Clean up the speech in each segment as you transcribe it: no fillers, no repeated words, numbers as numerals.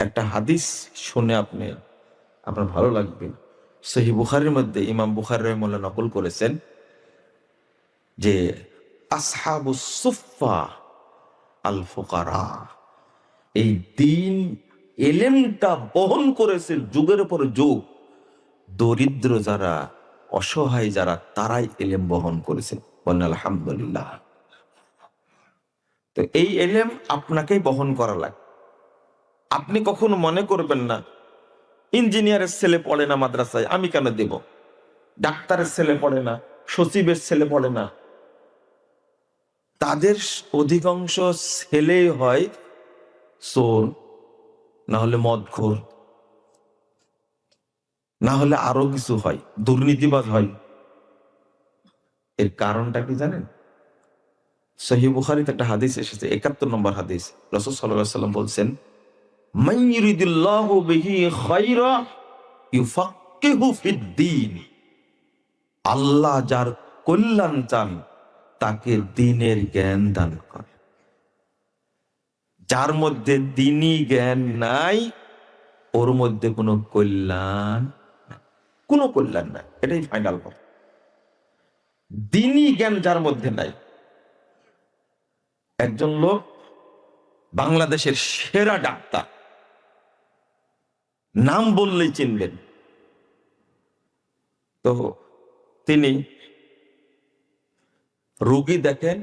একটা হাদিস শুনে আপনার ভালো লাগবে। সহিহ বুখারীর মধ্যে ইমাম বুখারী রাহিমাহুল্লাহ নকল করেছেন যে আসহাবুস সুফফা আল ফুকারা, এই দ্বীন এলেমটা বহন করেছে যুগের পর যুগ দরিদ্র যারা, অসহায় যারা, তারাই এলেম বহন করেছে। বলেন আলহামদুলিল্লাহ। তো এই এলেম আপনাকেই বহন করা লাগে। আপনি কখনো মনে করবেন না ইঞ্জিনিয়ারের ছেলে পড়ে না মাদ্রাসায়, আমি কেন দেব? ডাক্তারের ছেলে পড়ে না, সচিবের ছেলে পড়ে না, তাদের অধিকাংশ ছেলেই হয় চোর, না হলে মদখোর, না হলে আরো কিছু হয়, দুর্নীতিবাজ হয়। এর কারণটা কি জানেন? সহিহ বুখারীতে একটা হাদিস এসেছে, ৭১ নম্বর হাদিস। রাসূল সাল্লাল্লাহু আলাইহি ওয়াসাল্লাম বলছেন, মান ইউরিদুল্লাহু বিহি খায়রা ইউফাক্কিহু ফিদ-দ্বীন। আল্লাহ যার কল্যাণ চান তাকে দ্বীনের জ্ঞান দান করে। যার মধ্যে দ্বীনি জ্ঞান নাই ওর মধ্যে কোনো কল্যাণ নাই, কোনো কল্যাণ নাই, এটাই ফাইনাল কথা। দ্বীনি জ্ঞান যার মধ্যে নাই, একজন লোক বাংলাদেশের সেরা ডাক্তার, নাম বললেই চিনবেন, তো তিনি রোগী দেখেন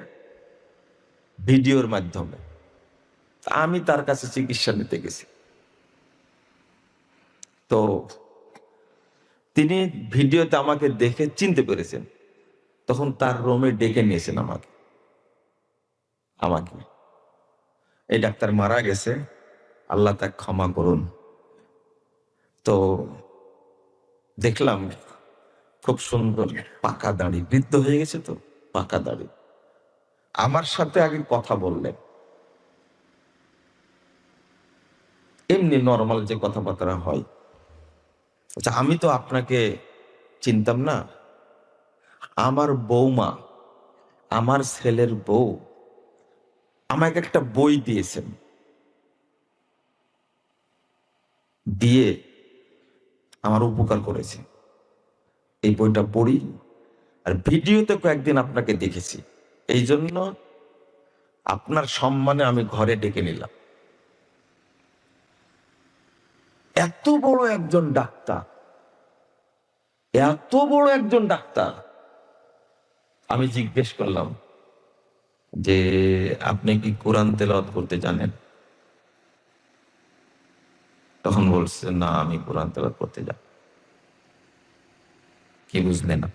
ভিডিওর মাধ্যমে। আমি তার কাছে চিকিৎসা নিতে গেছি, তো তিনি ভিডিওতে আমাকে দেখে চিনতে পেরেছেন। তখন তার রুমে ডেকে নিয়েছেন আমাকে, এই ডাক্তার মারা গেছে, আল্লাহ তাকে ক্ষমা করুন। তো দেখলাম খুব সুন্দর পাকা দাড়ি, বৃদ্ধ হয়ে গেছে তো, পাকা দাড়ি। আমার সাথে আগে কথা বললেন, এমনি নর্মাল যে কথাবার্তা হয়। আচ্ছা, আমি তো আপনাকে চিনতাম না, আমার বৌমা, আমার ছেলের বউ আমাকে একটা বই দিয়েছেন, দিয়ে আমার উপকার করেছে। এই বইটা পড়ি আর ভিডিওতে কয়েকদিন আপনাকে দেখেছি, এই জন্য আপনার সম্মানে আমি ঘরে ডেকে নিলাম। এত বড় একজন ডাক্তার, এত বড় একজন ডাক্তার, আমি জিজ্ঞেস করলাম যে আপনি কি কোরআন তেলাওয়াত করতে জানেন? তখন বলছে না, আমি কোরআন তেলাওয়াত করতে জানি। কি বুঝলেন না?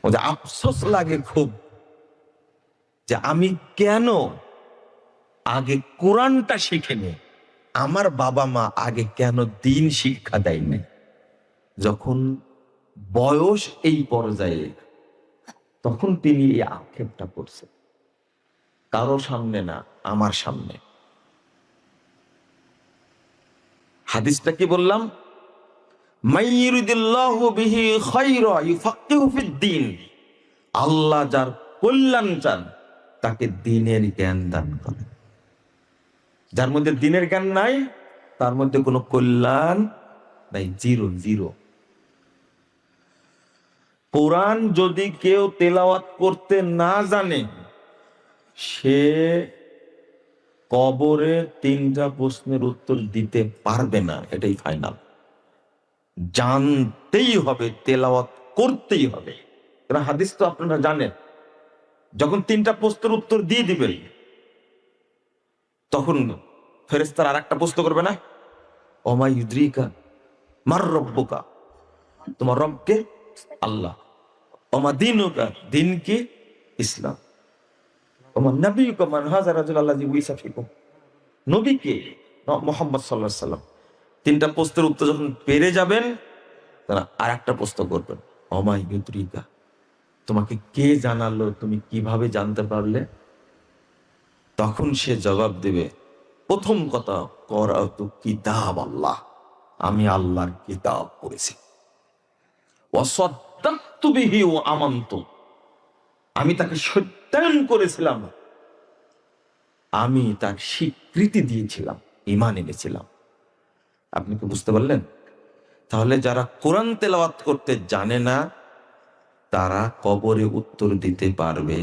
ওদের আফসোস লাগে খুব যে আমি কেন আগে কোরআনটা শিখিনি, আমার বাবা মা আগে কেন দ্বীন শিক্ষা দেয়নি। যখন বয়স এই পর্যায়ে, তখন তিনি এই আক্ষেপটা করছে, কারো সামনে না, আমার সামনে। হাদিসটা কি বললাম? মাইয়ুরিদুল্লাহু বিহি খায়রা ইউফাক্কিহু ফিদ-দ্বীন। আল্লাহ যার কল্যাণ চান তাকে দ্বীনের জ্ঞান দান করেন। যার মধ্যে দ্বীনের জ্ঞান নাই তার মধ্যে কোনো কল্যাণ নাই, জিরো জিরো। কোরআন যদি কেউ তেলাওয়াত করতে না জানে, সে কবরে 3টা প্রশ্নের উত্তর দিতে পারবে না, এটাই ফাইনাল। জানতেই হবে, তেলাওয়াত করতেই হবে। কারণ হাদিস তো আপনারা জানেন, যখন 3টা প্রশ্নের উত্তর দিয়ে দিবেন তখন ফেরেশতারা আরেকটা প্রশ্ন করবে না, ওমা ইউদ্রিকা মার রব্বুকা, তোমার রবকে? আল্লাহ। ওমা দীনুকা, দিন কি? ইসলাম। ওমা নবিয়ুকা মান হাযা রাজুল আল্লাযী বুইসা ফিকুম, নবী কে? মুহাম্মদ সাল্লাল্লাহু আলাইহি ওয়াসাল্লাম। 3টা প্রশ্নের উত্তর যখন পেরে যাবেন, তারা আরেকটা প্রশ্ন করবেন, ওমা ইউদ্রিকা, তোমাকে কে জানালো, তুমি কিভাবে জানতে পারলে? তখন সে জবাব দেবে, প্রথম কথা, করাতু কিতাব আল্লাহ, আমি আল্লাহর কিতাব পড়েছি। ওয়াসাদ্দাকতু বিহি ওয়া আমানতু, আমি তাকে সত্যায়ন করেছিলাম, আমি তার স্বীকৃতি দিয়েছিলাম। ঈমান এনেছিলাম। আপনি কি বুঝতে পারলেন? তাহলে যারা কোরআন তেলাওয়াত করতে জানে না তারা কবরে উত্তর দিতে পারবে